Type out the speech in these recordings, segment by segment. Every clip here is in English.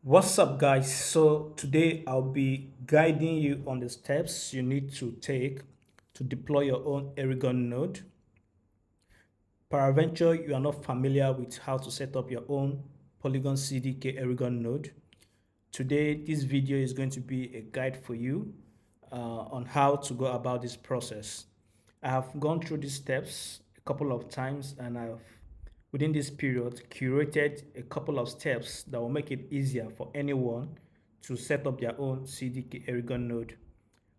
What's up, guys? So today I'll be guiding you on the steps you need to take to deploy your own Erigon node. Peradventure, you are not familiar with how to set up your own Polygon CDK Erigon node. Today, this video is going to be a guide for you on how to go about this process. I have gone through these steps a couple of times, and I've within this period curated a couple of steps that will make it easier for anyone to set up their own CDK Erigon node.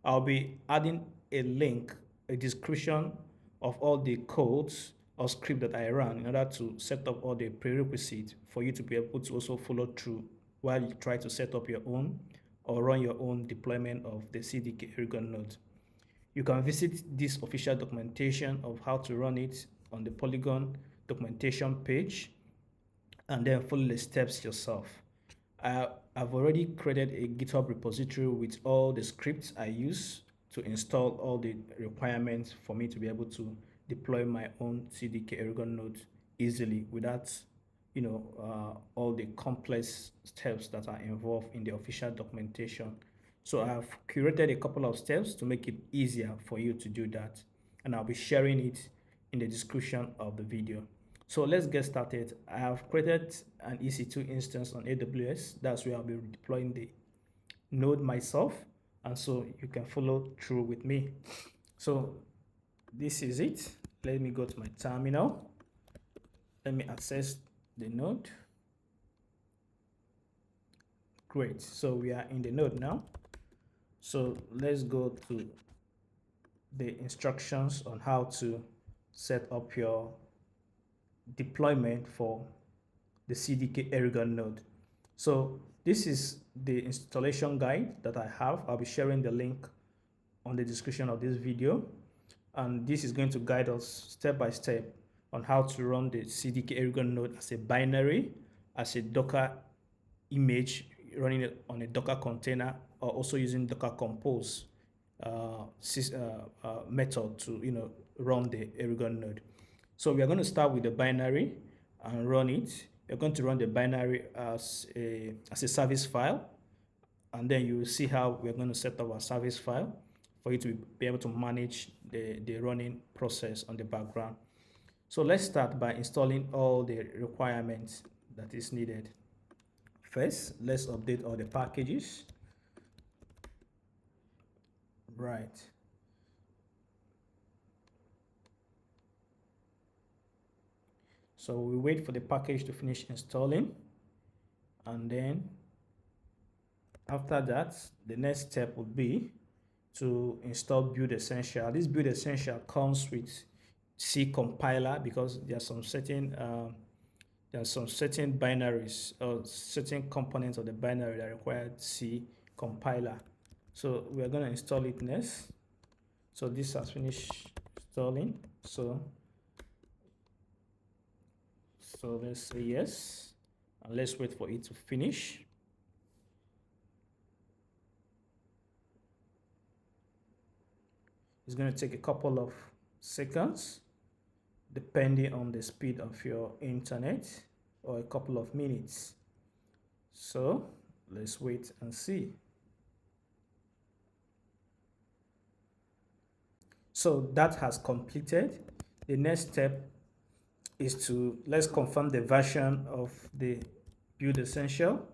I'll be adding a link, a description of all the codes or script that I ran in order to set up all the prerequisites for you to be able to also follow through while you try to set up your own or run your own deployment of the CDK Erigon node. You can visit this official documentation of how to run it on the Polygon documentation page and then follow the steps yourself. I've already created a GitHub repository with all the scripts I use to install all the requirements for me to be able to deploy my own CDK Erigon node easily without all the complex steps that are involved in the official documentation. So I've curated a couple of steps to make it easier for you to do that, and I'll be sharing it in the description of the video. So let's get started. I have created an EC2 instance on AWS. That's where I'll be deploying the node myself, and so you can follow through with me. So this is it. Let me go to my terminal. Let me access the node. Great. So we are in the node now. So let's go to the instructions on how to set up your deployment for the CDK Erigon node. So this is the installation guide that I have. I'll be sharing the link on the description of this video, and this is going to guide us step by step on how to run the CDK Erigon node as a binary, as a Docker image, running it on a Docker container, or also using Docker Compose method to run the Erigon node. So we are going to start with the binary and run it. You're going to run the binary as a service file, and then you will see how we're going to set up our service file for you to be able to manage the running process on the background. So let's start by installing all the requirements that is needed. First, let's update all the packages. Right. So we wait for the package to finish installing, and then after that, the next step would be to install Build Essential. This Build Essential comes with C compiler because there are some certain binaries or certain components of the binary that require C compiler. So we are going to install it next. So this has finished installing. So let's say yes, and let's wait for it to finish. It's going to take a couple of seconds depending on the speed of your internet, or a couple of minutes. So let's wait and see. So that has completed. The next step is to let's confirm the version of the Build Essential.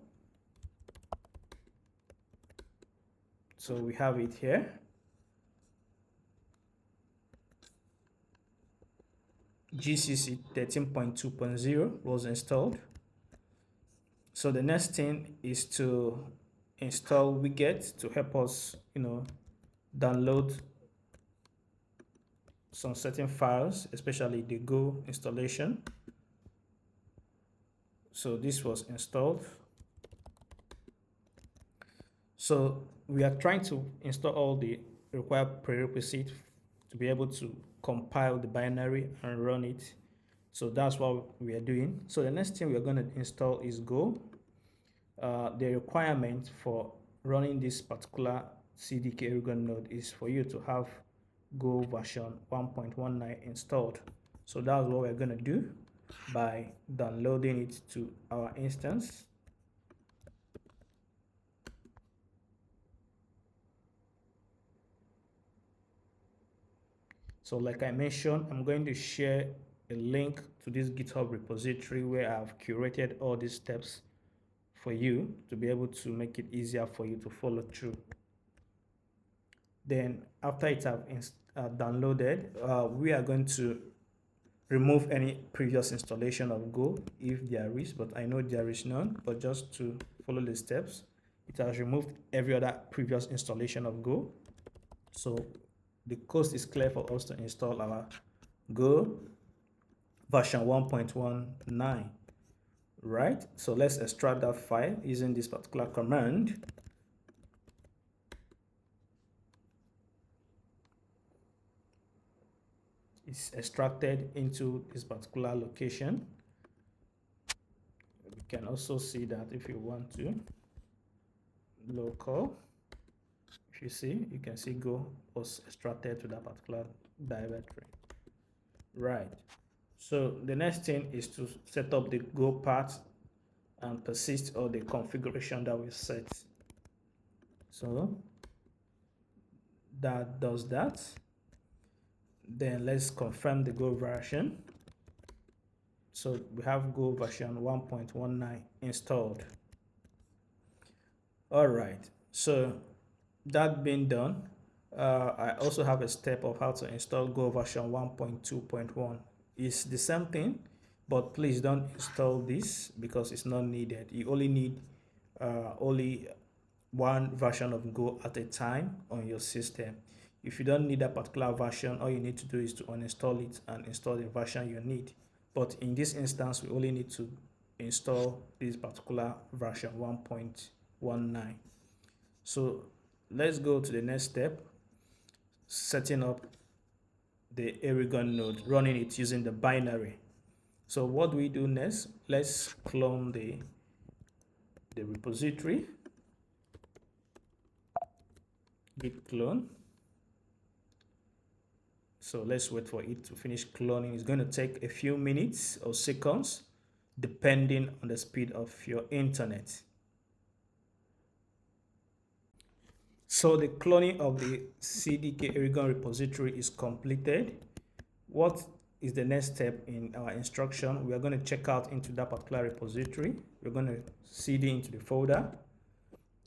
So we have it here. GCC 13.2.0 was installed. So the next thing is to install widget to help us, download some certain files, especially the Go installation. So this was installed. So we are trying to install all the required prerequisites to be able to compile the binary and run it. So that's what we are doing. So the next thing we are going to install is Go. The requirement for running this particular CDK Erigon node is for you to have Go version 1.19 installed. So that's what we're going to do by downloading it to our instance. So like I mentioned, I'm going to share a link to this GitHub repository where I've curated all these steps for you to be able to make it easier for you to follow through. Then after it have downloaded, we are going to remove any previous installation of Go if there is, but I know there is none. But just to follow the steps, it has removed every other previous installation of Go. So the coast is clear for us to install our Go version 1.19, right? So let's extract that file using this particular command. It's extracted into this particular location. You can also see that if you want to, local, if you see, you can see Go was extracted to that particular directory, right? So the next thing is to set up the Go path and persist all the configuration that we set. So that does that. Then let's confirm the Go version. So we have Go version 1.19 installed. All right, so that being done, I also have a step of how to install Go version 1.2.1. It's the same thing, but please don't install this because it's not needed. You only need only one version of Go at a time on your system. If you don't need that particular version, all you need to do is to uninstall it and install the version you need. But in this instance, we only need to install this particular version 1.19. So let's go to the next step, setting up the Erigon node, running it using the binary. So what do we do next? Let's clone the repository, git clone. So let's wait for it to finish cloning. It's going to take a few minutes or seconds depending on the speed of your internet. So the cloning of the CDK Erigon repository is completed. What is the next step in our instruction? We are going to check out into that particular repository. We're going to cd into the folder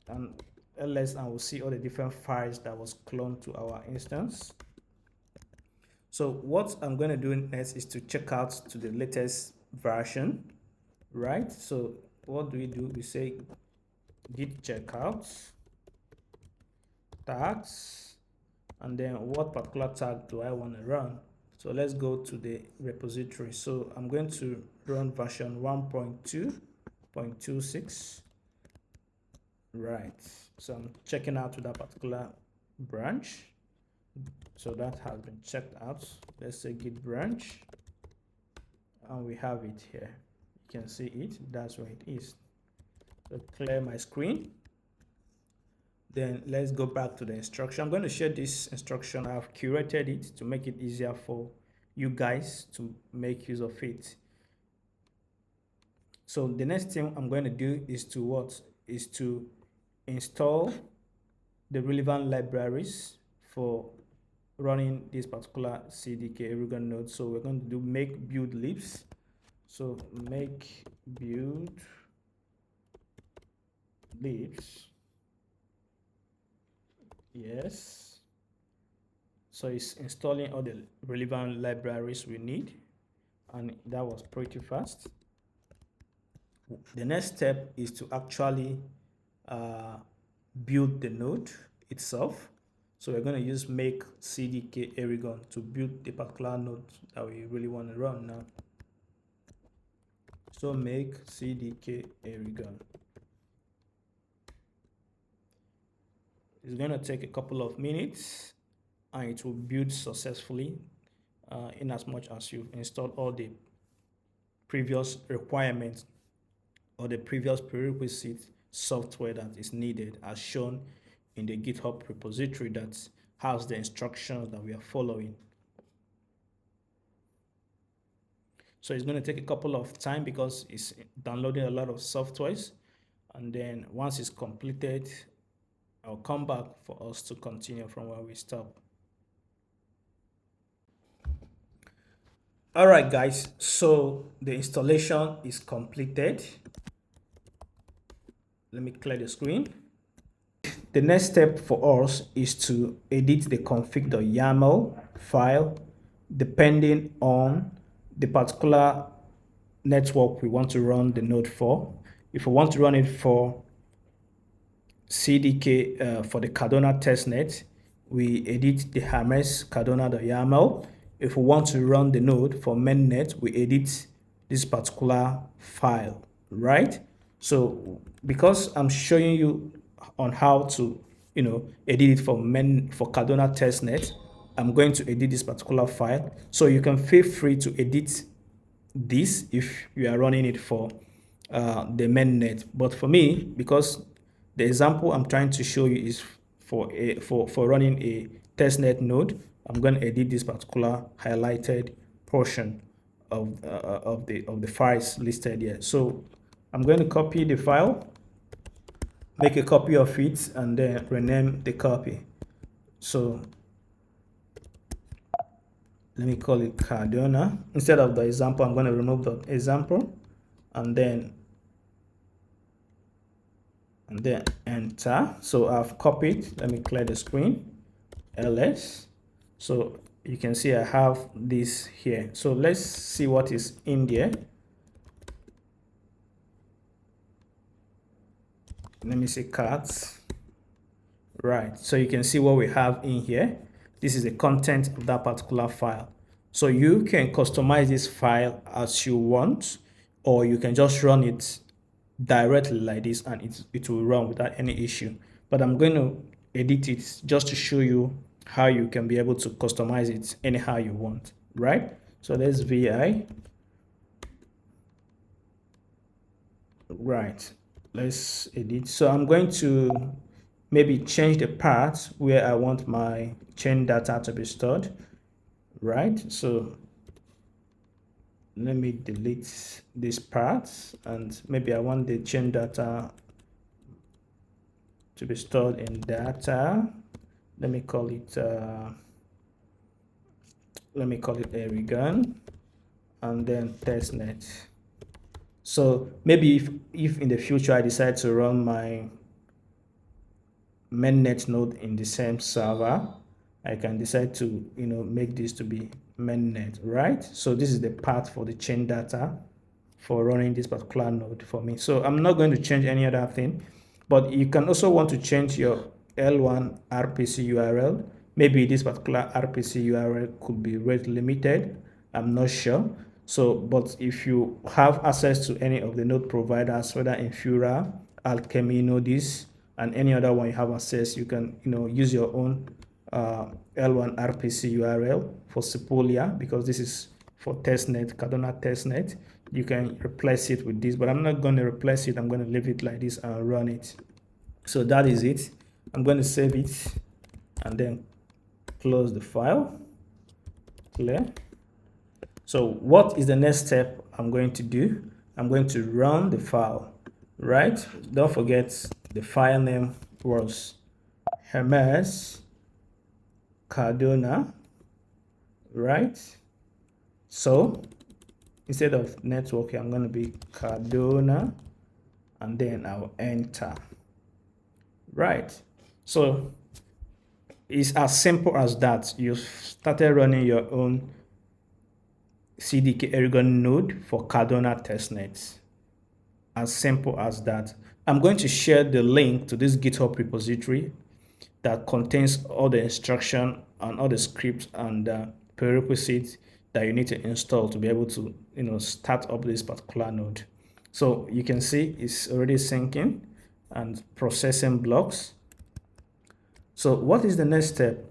and ls, and we'll see all the different files that was cloned to our instance. So what I'm going to do next is to check out to the latest version, right? So what do? We say git checkout tags, and then what particular tag do I want to run? So let's go to the repository. So I'm going to run version 1.2.26, right? So I'm checking out to that particular branch. So that has been checked out. Let's say git branch, and we have it here. You can see it. That's where it is. So clear my screen. Then let's go back to the instruction. I'm going to share this instruction. I've curated it to make it easier for you guys to make use of it. So the next thing I'm going to do is to install the relevant libraries for running this particular CDK Erigon node. So we're going to do make build libs. So make build libs. Yes. So it's installing all the relevant libraries we need, and that was pretty fast. The next step is to actually build the node itself. So we're going to use make CDK Erigon to build the particular node that we really want to run now. So make CDK Erigon. It's going to take a couple of minutes and it will build successfully in as much as you've installed all the previous requirements or the previous prerequisite software that is needed as shown in the GitHub repository that has the instructions that we are following. So it's going to take a couple of time because it's downloading a lot of softwares, and then once it's completed, I'll come back for us to continue from where we stop. All right, guys, so the installation is completed. Let me clear the screen. The next step for us is to edit the config.yaml file depending on the particular network we want to run the node for. If we want to run it for CDK for the Cardona testnet, we edit the Hermes Cardona.yaml. If we want to run the node for mainnet, we edit this particular file, right? So because I'm showing you on how to, edit it for Cardona testnet, I'm going to edit this particular file. So you can feel free to edit this if you are running it for the mainnet. But for me, because the example I'm trying to show you is for running a testnet node, I'm going to edit this particular highlighted portion of the files listed here. So I'm going to copy the file, make a copy of it, and then rename the copy. So let me call it Cardona. Instead of the example, I'm going to remove the example and then enter. So I've copied. Let me clear the screen. ls. So you can see I have this here. So let's see what is in there. Let me say cards. Right. So you can see what we have in here. This is the content of that particular file. So you can customize this file as you want, or you can just run it directly like this and it will run without any issue. But I'm going to edit it just to show you how you can be able to customize it anyhow you want, right? So let's vi. Right. Let's edit. So I'm going to maybe change the part where I want my chain data to be stored, right? So let me delete this part, and maybe I want the chain data to be stored in data. Let me call it Erigon, and then testnet. So maybe if in the future I decide to run my mainnet node in the same server, I can decide to make this to be mainnet, right? So this is the path for the chain data for running this particular node for me. So I'm not going to change any other thing, but you can also want to change your L1 RPC URL. Maybe this particular RPC URL could be rate limited. I'm not sure. So, but if you have access to any of the node providers, whether Infura, Alchemy, Nodis, and any other one you have access, you can use your own L1 RPC URL for Sepolia, because this is for testnet, Cardona testnet. You can replace it with this, but I'm not going to replace it. I'm going to leave it like this and run it. So that is it. I'm going to save it and then close the file. Clear. So what is the next step I'm going to do? I'm going to run the file, right? Don't forget the file name was Hermes Cardona, right? So instead of network, I'm going to be Cardona, and then I'll enter, right? So it's as simple as that. You started running your own CDK Erigon node for Cardona testnets. As simple as that. I'm going to share the link to this GitHub repository that contains all the instruction and all the scripts and prerequisites that you need to install to be able to start up this particular node. So you can see it's already syncing and processing blocks. So what is the next step?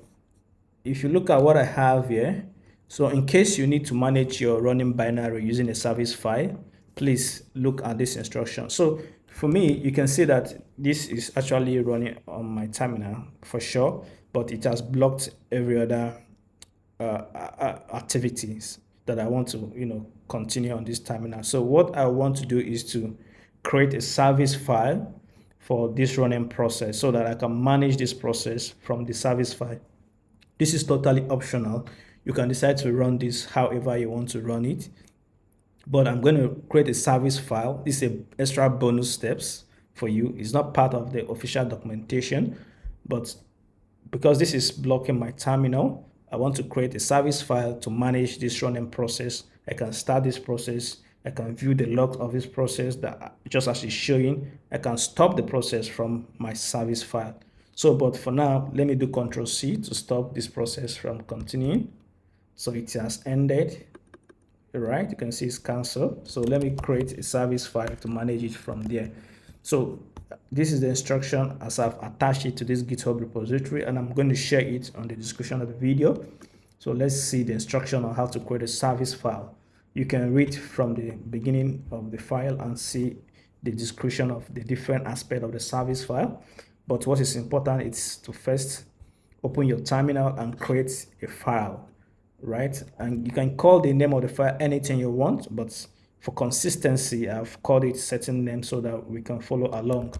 If you look at what I have here, so in case you need to manage your running binary using a service file, please look at this instruction. So for me, you can see that this is actually running on my terminal for sure, but it has blocked every other activities that I want to continue on this terminal. So what I want to do is to create a service file for this running process so that I can manage this process from the service file. This is totally optional. You can decide to run this however you want to run it. But I'm going to create a service file. This is a extra bonus steps for you. It's not part of the official documentation, but because this is blocking my terminal, I want to create a service file to manage this running process. I can start this process. I can view the log of this process that just as it's showing. I can stop the process from my service file. So, but for now, let me do Control C to stop this process from continuing. So it has ended. Right, you can see it's cancelled. So let me create a service file to manage it from there. So this is the instruction as I've attached it to this GitHub repository, and I'm going to share it on the description of the video. So let's see the instruction on how to create a service file. You can read from the beginning of the file and see the description of the different aspects of the service file. But what is important is to first open your terminal and create a file. Right, and you can call the name of the file anything you want, but for consistency I've called it certain name so that we can follow along.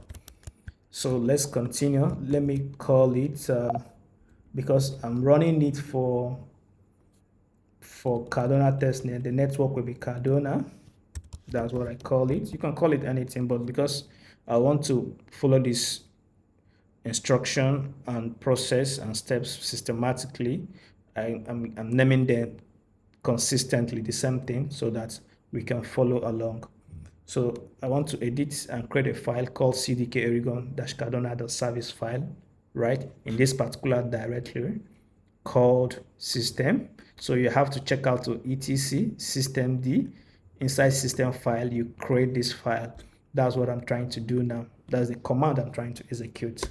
So let's continue. Let me call it because I'm running it for Cardona testnet. The network will be Cardona. That's what I call it. You can call it anything, but because I want to follow this instruction and process and steps systematically, I'm naming them consistently the same thing so that we can follow along. So I want to edit and create a file called CDK Erigon-Cardona.service file, right, in this particular directory called system. So you have to check out to etc systemd. Inside system file, you create this file. That's what I'm trying to do now. That's the command I'm trying to execute.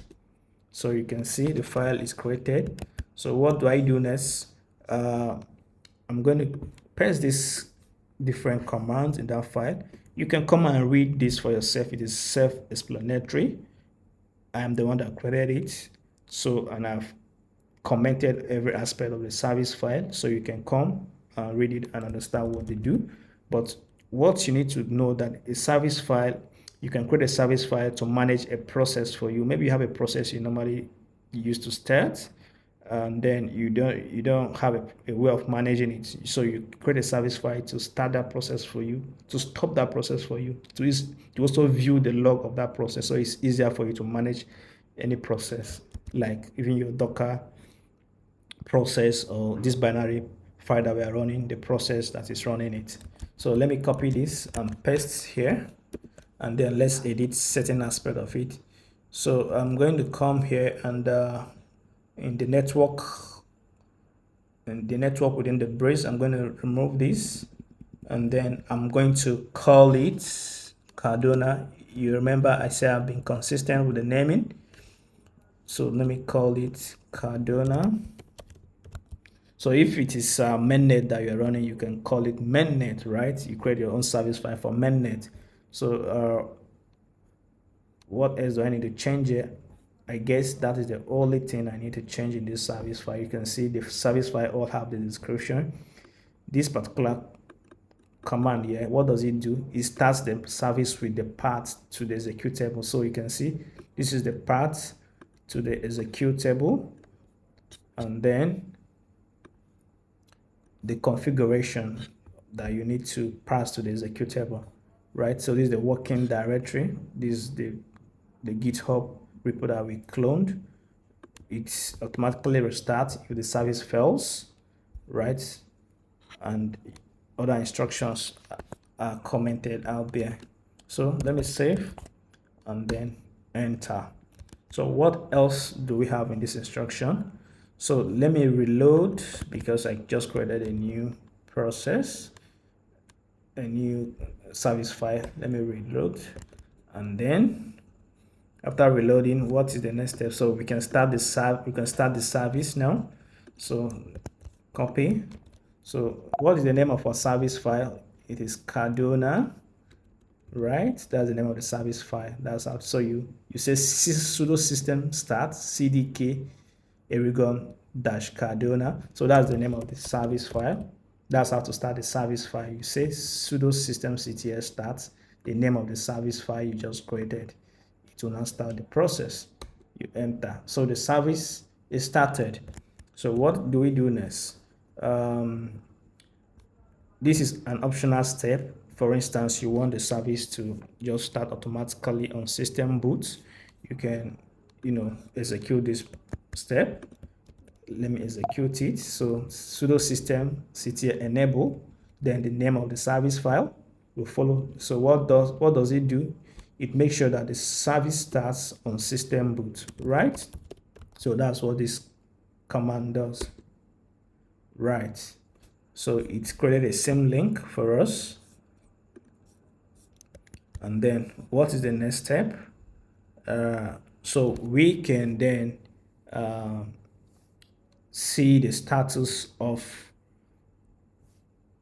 So you can see the file is created. So what do I do next? I'm going to press this different commands in that file. You can come and read this for yourself. It is self-explanatory. I am the one that created it. So, and I've commented every aspect of the service file. So you can come and read it and understand what they do. But what you need to know that a service file, you can create a service file to manage a process for you. Maybe you have a process you normally use to start, and then you don't have a way of managing it. So you create a service file to start that process for you, to stop that process for you, to also view the log of that process. So it's easier for you to manage any process, like even your Docker process or this binary file that we are running, the process that is running it. So let me copy this and paste here, and then let's edit certain aspect of it. So I'm going to come here and in the network within the brace, I'm going to remove this, and then I'm going to call it Cardona. You remember I said I've been consistent with the naming, so let me call it Cardona. So if it is mainnet that you're running, you can call it mainnet, right? You create your own service file for mainnet. So what else do I need to change here? I guess that is the only thing I need to change in this service file. You can see the service file all have the description. This particular command here, what does it do? It starts the service with the path to the executable. So you can see this is the path to the executable, and then the configuration that you need to pass to the executable, right? So this is the working directory. This is the GitHub repo that we cloned. It automatically restarts if the service fails, right? And other instructions are commented out there. So let me save and then enter. So what else do we have in this instruction? So let me reload because I just created a new process, a new service file. Let me reload, and then after reloading, what is the next step? So we can start the service now. So copy. So what is the name of our service file? It is Cardona, right? That's the name of the service file. That's how. So you say sudo system start CDK Erigon-Cardona. So that's the name of the service file. That's how to start the service file. You say sudo systemctl start, the name of the service file you just created. It will now start the process. You enter. So the service is started. So what do we do next? This is an optional step. For instance, you want the service to just start automatically on system boot. You can, execute this step. Let me execute it. So sudo system ctl enable, then the name of the service file will follow. So what does it do? It makes sure that the service starts on system boot, right? So that's what this command does, right? So it's created a same link for us. And then what is the next step? So we can then see the status of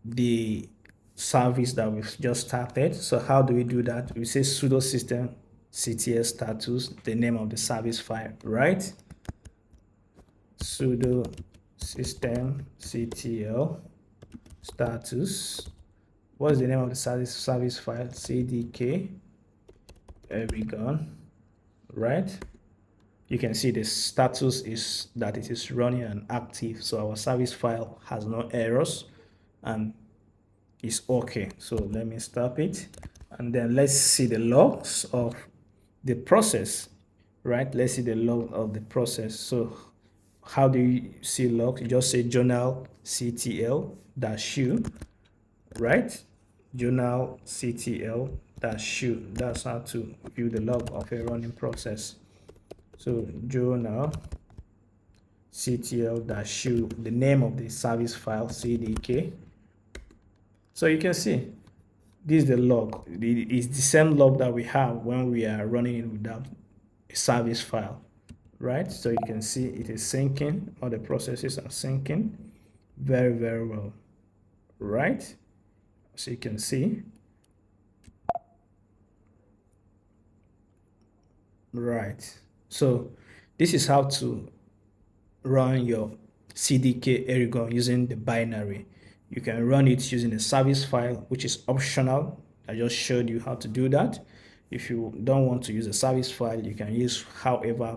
the service that we've just started. So how do we do that? We say sudo system ctl status, the name of the service file, right? Sudo system ctl status. What is the name of the service file? CDK Erigon, right? You can see the status is that it is running and active. So our service file has no errors and is okay. So let me stop it. And then let's see the logs of the process, right? Let's see the log of the process. So how do you see logs? You just say journal ctl -u, right? Journal ctl -u. That's how to view the log of a running process. So journal ctl -u, the name of the service file cdk. So you can see this is the log. It's the same log that we have when we are running it without a service file, right? So you can see it is syncing. All the processes are syncing very, very well, right? So you can see, right? So this is how to run your CDK Erigon using the binary. You can run it using a service file, which is optional. I just showed you how to do that. If you don't want to use a service file, you can use whatever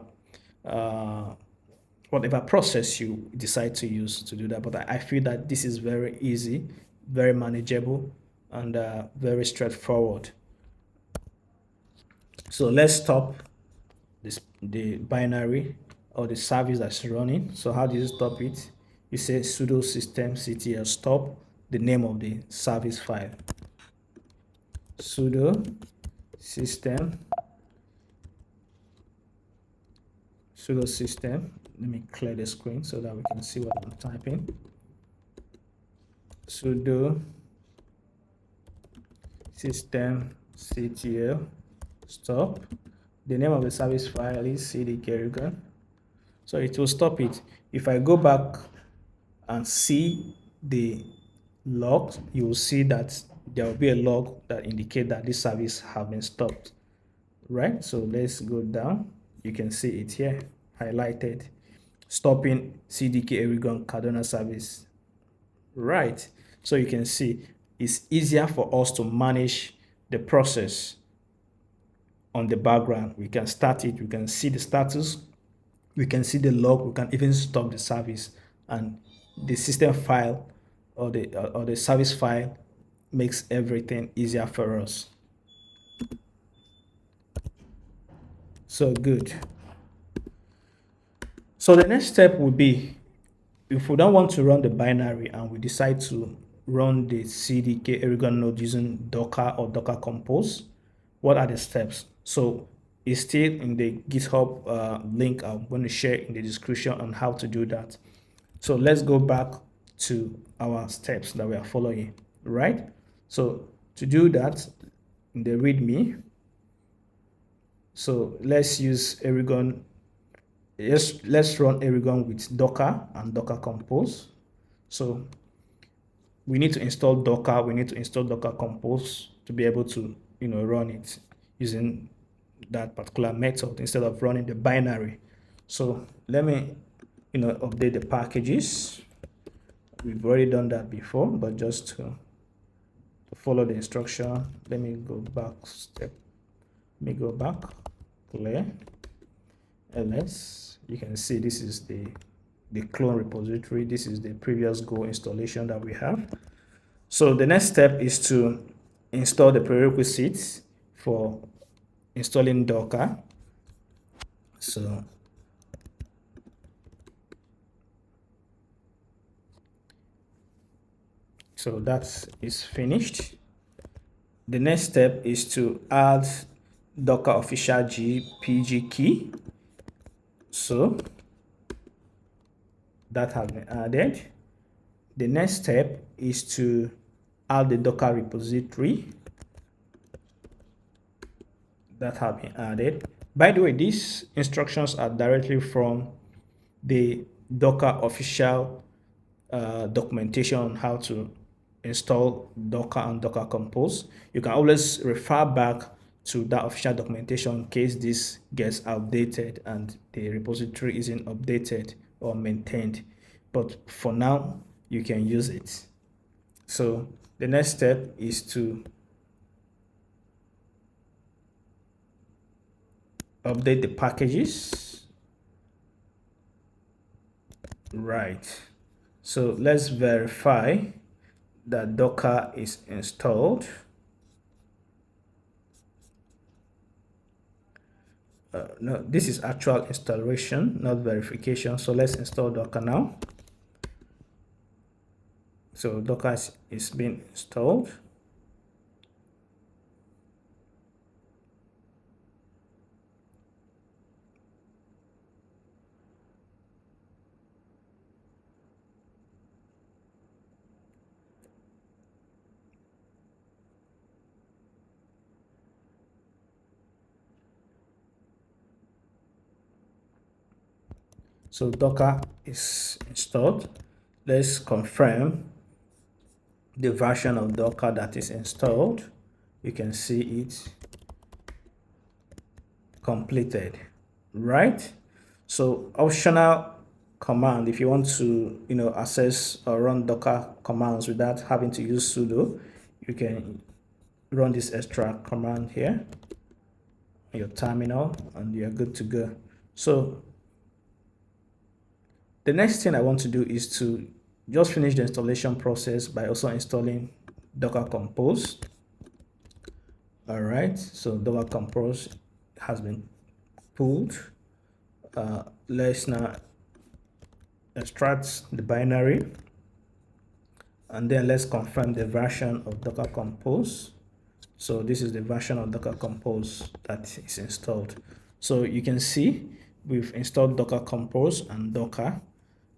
process you decide to use to do that. But I feel that this is very easy, very manageable, and very straightforward. So let's stop the binary or the service that's running. So how do you stop it? You say sudo system ctl stop, the name of the service file. Sudo system, let me clear the screen so that we can see what I'm typing. Sudo system ctl stop, the name of the service file is CDK Erigon. So it will stop it. If I go back and see the logs, you will see that there will be a log that indicates that this service has been stopped, right? So let's go down. You can see it here highlighted, stopping CDK Erigon Cardano service, right? So you can see it's easier for us to manage the process on the background. We can start it, we can see the status, we can see the log, we can even stop the service, and the system file or the service file makes everything easier for us. So good. So the next step would be, if we don't want to run the binary and we decide to run the CDK Erigon node using Docker or Docker Compose, what are the steps? So it's still in the GitHub link I'm going to share in the description on how to do that. So let's go back to our steps that we are following, right? So to do that, in the README, so let's use Erigon. Yes, let's run Erigon with Docker and Docker Compose. So we need to install Docker, we need to install Docker Compose to be able to run it using that particular method instead of running the binary. So let me update the packages. We've already done that before, but just to follow the instruction, let me go back clear ls. You can see this is the the clone repository. This is the previous Go installation that we have. So the next step is to install the prerequisites for installing Docker. So that is finished. The next step is to add Docker official GPG key. So that has been added. The next step is to add the Docker repository. That have been added. By the way, these instructions are directly from the Docker official documentation on how to install Docker and Docker Compose. You can always refer back to that official documentation in case this gets outdated and the repository isn't updated or maintained. But for now, you can use it. So the next step is to update the packages. Right. So let's verify that Docker is installed. No, this is actual installation, not verification. So let's install Docker now. So Docker is being installed. So Docker is installed. Let's confirm the version of Docker that is installed. You can see it completed, right? So optional command, if you want to access or run Docker commands without having to use sudo, you can run this extra command here on your terminal and you're good to go. So the next thing I want to do is to just finish the installation process by also installing Docker Compose. All right, so Docker Compose has been pulled. Let's now extract the binary and then let's confirm the version of Docker Compose. So this is the version of Docker Compose that is installed. So you can see we've installed Docker Compose and Docker,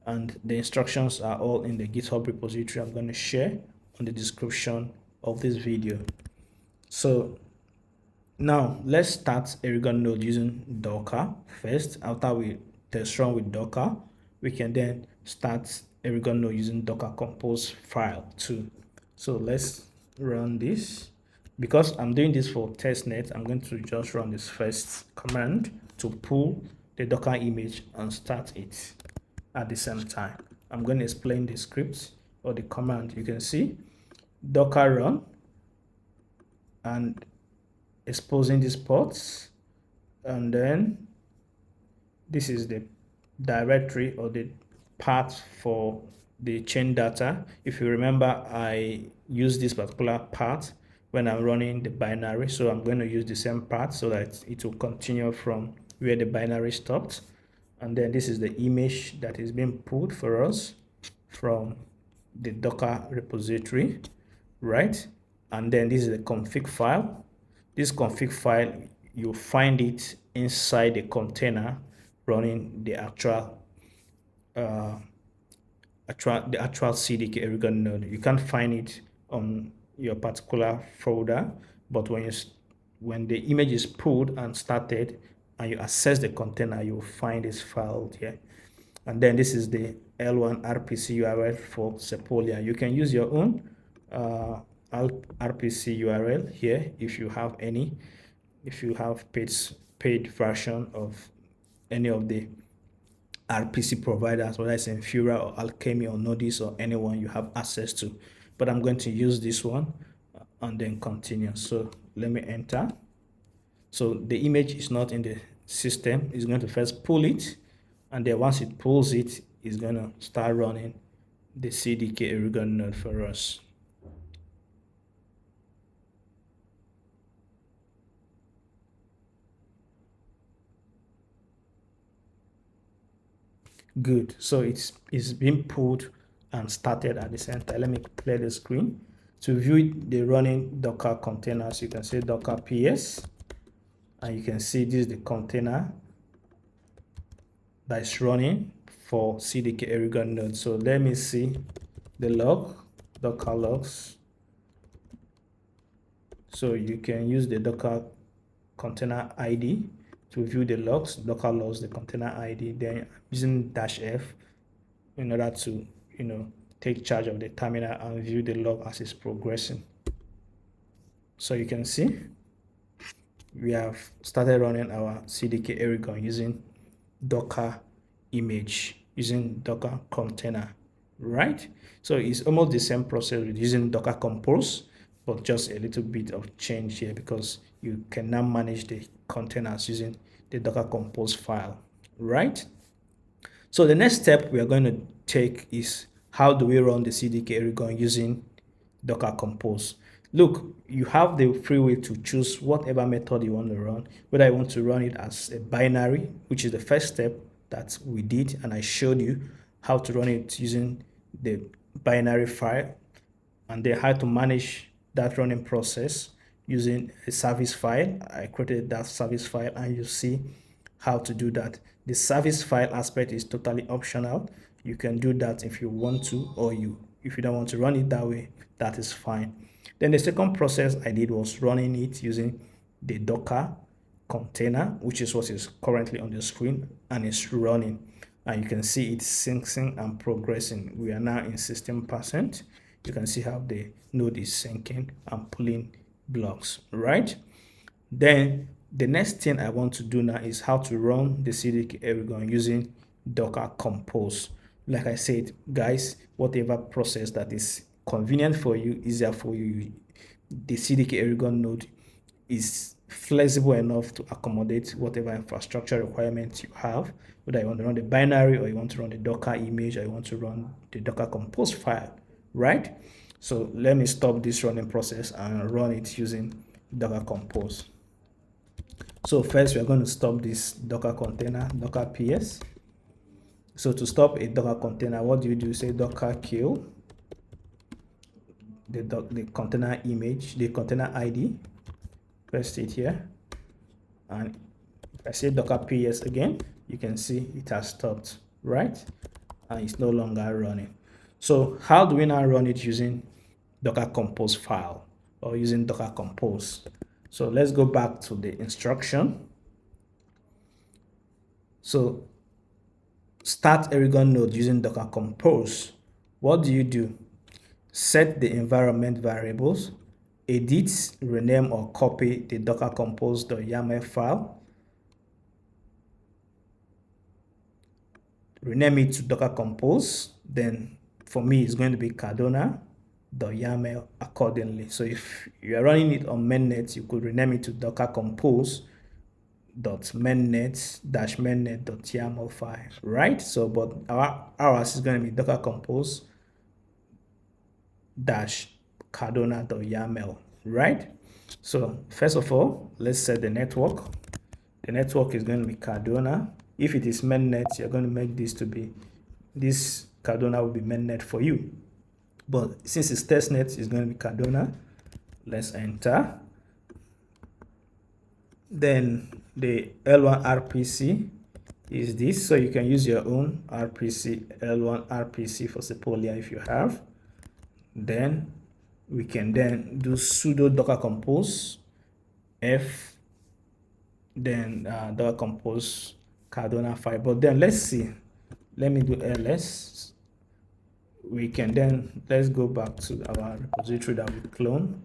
and the instructions are all in the GitHub repository I'm going to share on the description of this video. So now let's start Erigon node using Docker first. After we test run with Docker, we can then start Erigon node using Docker Compose file too. So let's run this. Because I'm doing this for testnet, I'm going to just run this first command to pull the Docker image and start it at the same time. I'm going to explain the script or the command. You can see Docker run and exposing these ports, and then this is the directory or the path for the chain data. If you remember, I use this particular path when I'm running the binary, so I'm going to use the same path so that it will continue from where the binary stopped. And then this is the image that is being pulled for us from the Docker repository, right? And then this is the config file. This config file, you'll find it inside the container running the actual CDK Erigon node. You can't find it on your particular folder, but when the image is pulled and started and you access the container, you'll find this file here. And then this is the L1 RPC URL for Sepolia. You can use your own RPC URL here if you have any. If you have paid version of any of the RPC providers, whether it's Infura or Alchemy or Nodis or anyone you have access to. But I'm going to use this one and then continue. So let me enter. So the image is not in the system. It's going to first pull it, and then once it pulls it, is going to start running the CDK Erigon node for us. Good. So it's been pulled and started at the center. Let me clear the screen. To view the running Docker containers, you can say Docker PS, and you can see this is the container that is running for CDK Erigon node. So let me see the log, Docker logs. So you can use the Docker container ID to view the logs, Docker logs, the container ID, then using -F in order to, take charge of the terminal and view the log as it's progressing. So you can see we have started running our CDK Erigon using Docker image, using Docker container, right? So it's almost the same process with using Docker Compose, but just a little bit of change here because you can now manage the containers using the Docker Compose file, right? So the next step we are going to take is how do we run the CDK Erigon using Docker Compose. Look, you have the free will to choose whatever method you want to run, whether you want to run it as a binary, which is the first step that we did, and I showed you how to run it using the binary file, and then how to manage that running process using a service file. I created that service file, and you see how to do that. The service file aspect is totally optional. You can do that if you want to, or if you don't want to run it that way, that is fine. Then the second process I did was running it using the Docker container, which is what is currently on the screen, and it's running. And you can see it's syncing and progressing. We are now in 16%. You can see how the node is syncing and pulling blocks, right? Then the next thing I want to do now is how to run the CDK Erigon using Docker Compose. Like I said, guys, whatever process that is convenient for you, easier for you, the CDK Erigon node is flexible enough to accommodate whatever infrastructure requirements you have, whether you want to run the binary or you want to run the Docker image or you want to run the Docker Compose file, right? So let me stop this running process and run it using Docker Compose. So first we are going to stop this Docker container, Docker PS. So to stop a Docker container, what do? Say Docker kill the container image, the container ID, paste it here, and if I say Docker PS again, you can see it has stopped, right? And it's no longer running. So how do we now run it using Docker Compose file or using Docker Compose? So let's go back to the instruction. So start Erigon node using Docker Compose. What do? Set the environment variables, edit, rename, or copy the Docker Compose.yaml file, rename it to Docker Compose. Then for me, it's going to be Cardona.yaml accordingly. So if you are running it on mainnet, you could rename it to Docker Compose.mainnet-mainnet.yaml file, right? So, but ours is going to be Docker Compose Cardona.yaml, right? So first of all, let's set the network. The network is going to be Cardona. If it is mainnet, you're going to make this to be, this Cardona will be mainnet for you. But since it's testnet, it's going to be Cardona. Let's enter. Then the L1 RPC is this. So you can use your own RPC, L1 RPC for Sepolia if you have. Then we can then do sudo docker compose f, then docker compose Cardona file. But then let's see, let me do ls. We can then, let's go back to our repository that we clone,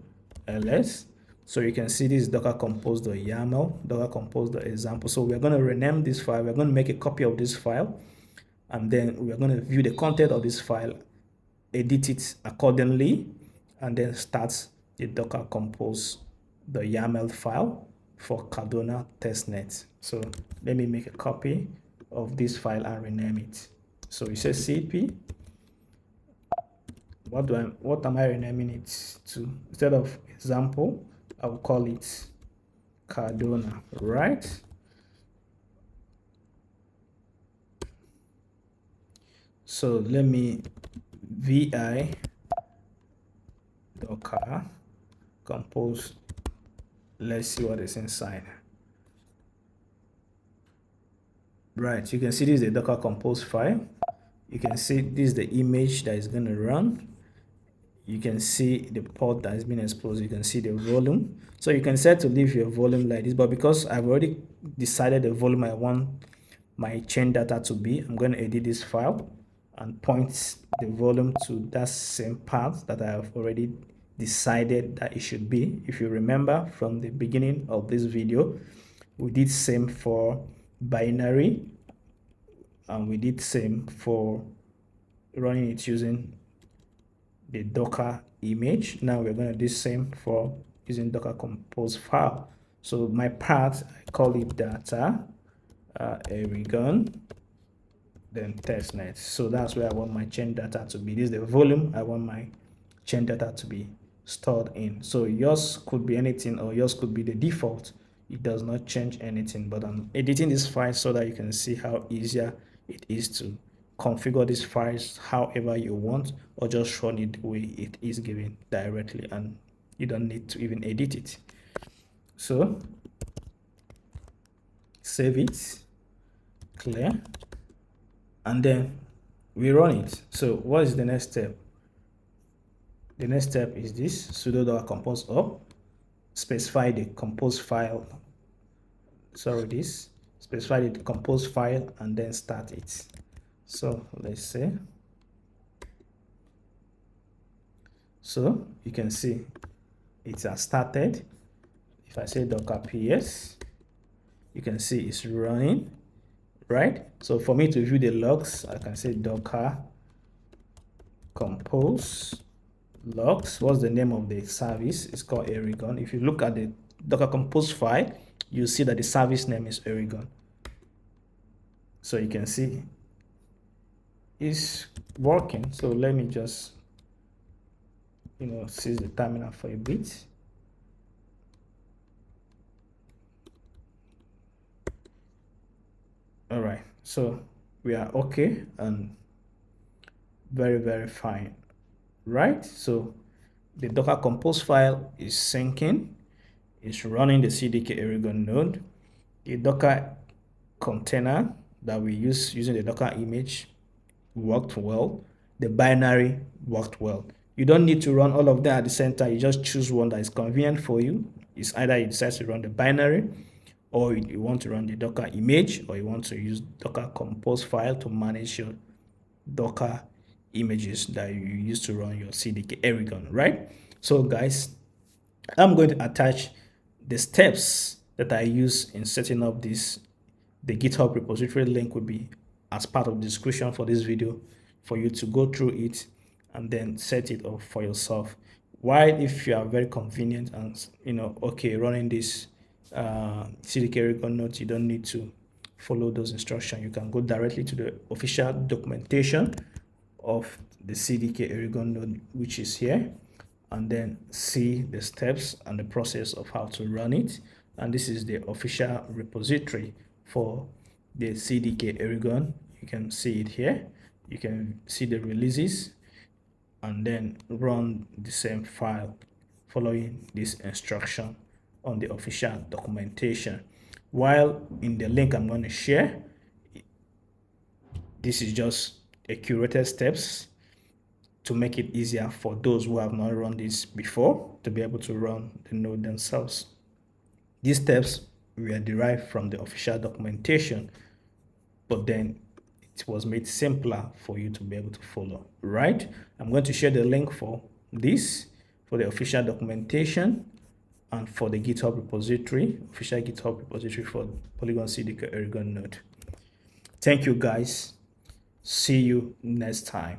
ls. So you can see this is docker compose.yaml, docker compose.example. So we're going to rename this file. We're going to make a copy of this file, and then we're going to view the content of this file, edit it accordingly, and then start the docker compose.yaml file for Cardona testnet. So let me make a copy of this file and rename it. So it says CP. What am I renaming it to? Instead of example, I will call it Cardona, right? So let me vi docker compose. Let's see what is inside. Right, you can see this is the docker compose file. You can see this is the image that is going to run. You can see the port that has been exposed. You can see the volume. So you can set to leave your volume like this, but because I've already decided the volume I want my chain data to be, I'm going to edit this file and point the volume to that same path that I have already decided that it should be. If you remember from the beginning of this video, we did same for binary, and we did same for running it using the Docker image. Now we're going to do same for using Docker compose file. So my path, I call it data Erigon, then testnet. So that's where I want my chain data to be. This is the volume I want my chain data to be stored in. So yours could be anything, or yours could be the default. It does not change anything, but I'm editing this file so that you can see how easier it is to configure these files however you want, or just run it the way it is given directly, and you don't need to even edit it. So save it, clear, and then we run it. So what is the next step? The next step is this: sudo docker compose up, specify the compose file, specify the compose file, and then start it. So let's say, so you can see it has started. If I say docker ps, you can see it's running, right? So for me to view the logs, I can say docker compose logs. What's the name of the service? It's called Erigon. If you look at the docker compose file, you see that the service name is Erigon. So you can see it's working. So let me just seize the terminal for a bit. All right, so we are okay and very fine, right? So the docker compose file is syncing, it's running the CDK Erigon node. The docker container that we use using the docker image worked well. The binary worked well. You don't need to run all of them at the same time. You just choose one that is convenient for you. It's either you decide to run the binary, or you want to run the docker image, or you want to use docker compose file to manage your docker images that you use to run your CDK Erigon, right? So guys, I'm going to attach the steps that I use in setting up this. The GitHub repository link will be as part of the description for this video for you to go through it and then set it up for yourself. While if you are very convenient and okay running this CDK Erigon nodes, you don't need to follow those instructions. You can go directly to the official documentation of the CDK Erigon node, which is here, and then see the steps and the process of how to run it. And this is the official repository for the CDK Erigon. You can see it here. You can see the releases and then run the same file following this instruction on the official documentation. While in the link I'm going to share, this is just a curated steps to make it easier for those who have not run this before to be able to run the node themselves. These steps were derived from the official documentation, but then it was made simpler for you to be able to follow, right? I'm going to share the link for this, for the official documentation, and for the GitHub repository, official GitHub repository for Polygon CDK Erigon node. Thank you guys. See you next time.